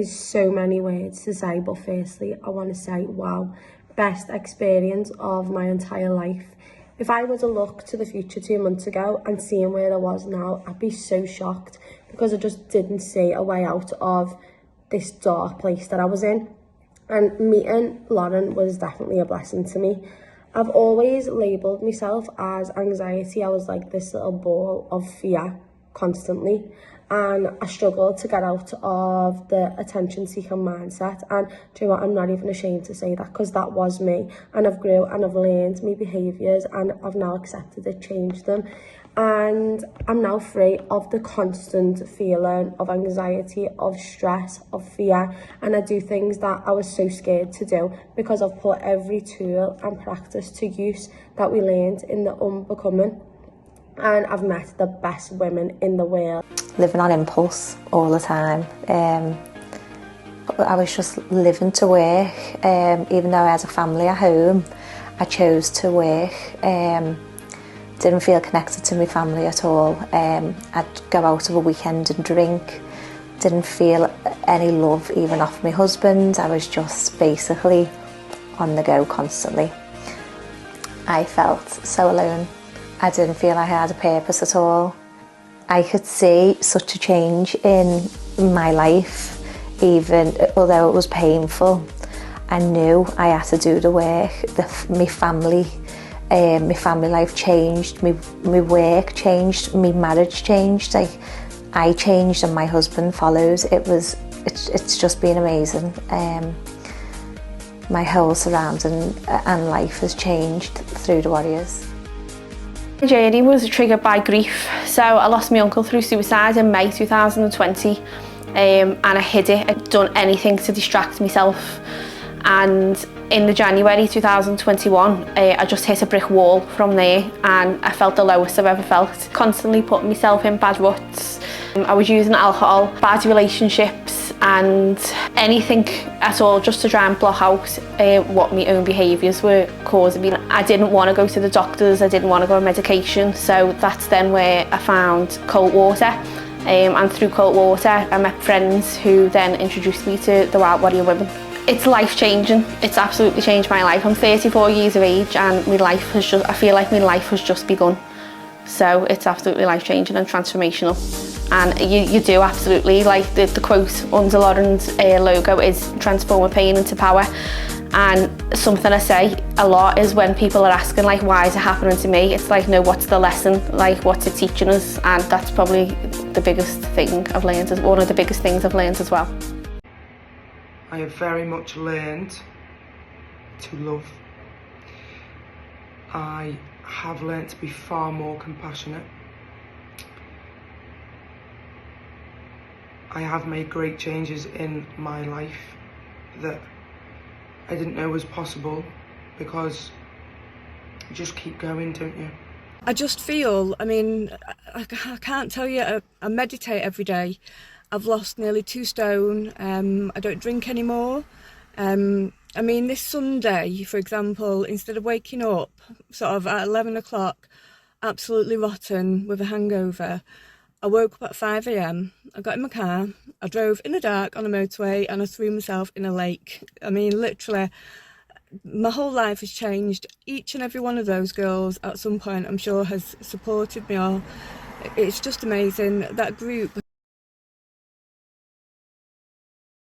is so many words to say, but firstly, I want to say, wow, best experience of my entire life. If I were to look to the future 2 months ago and seeing where I was now, I'd be so shocked because I just didn't see a way out of this dark place that I was in. And meeting Lauren was definitely a blessing to me. I've always labelled myself as anxiety. I was like this little ball of fear constantly, and I struggled to get out of the attention-seeking mindset. And do you know what, I'm not even ashamed to say that, because that was me, and I've grew and I've learned my behaviours, and I've now accepted it, changed them, and I'm now free of the constant feeling of anxiety, of stress, of fear. And I do things that I was so scared to do because I've put every tool and practice to use that we learned in the unbecoming. And I've met the best women in the world. Living on impulse all the time. I was just living to work. Even though I had a family at home, I chose to work. Didn't feel connected to my family at all. I'd go out of a weekend and drink. Didn't feel any love even off my husband. I was just basically on the go constantly. I felt so alone. I didn't feel I had a purpose at all. I could see such a change in my life, even although it was painful. I knew I had to do the work. My family life changed, my work changed, my marriage changed. I changed and my husband followed. It's just been amazing. My whole surrounding and life has changed through the Warriors. My journey was triggered by grief. So I lost my uncle through suicide in May 2020, and I hid it. I'd done anything to distract myself. And in the January 2021, I just hit a brick wall from there, and I felt the lowest I've ever felt. Constantly putting myself in bad ruts. I was using alcohol, bad relationships, and anything at all just to try and block out what my own behaviours were causing me. I didn't want to go to the doctors, I didn't want to go on medication, so that's then where I found cold water. And through cold water, I met friends who then introduced me to the Wild Warrior Women. It's life-changing. It's absolutely changed my life. I'm 34 years of age, and I feel like my life has just begun. So it's absolutely life-changing and transformational. And you do absolutely, like the quote under Lauren's logo is transform pain into power. And something I say a lot is when people are asking, like, why is it happening to me? It's like, no, what's the lesson? Like, what's it teaching us? And that's probably the biggest thing I've learned, one of the biggest things I've learned as well. I have very much learned to love. I have learned to be far more compassionate. I have made great changes in my life that I didn't know was possible, because you just keep going, don't you? I just feel, I can't tell you, I meditate every day. I've lost nearly 2 stone. I don't drink anymore. This Sunday, for example, instead of waking up sort of at 11 o'clock, absolutely rotten with a hangover, I woke up at 5 a.m, I got in my car, I drove in the dark on a motorway, and I threw myself in a lake. Literally, my whole life has changed. Each and every one of those girls at some point, I'm sure, has supported me, or it's just amazing. That group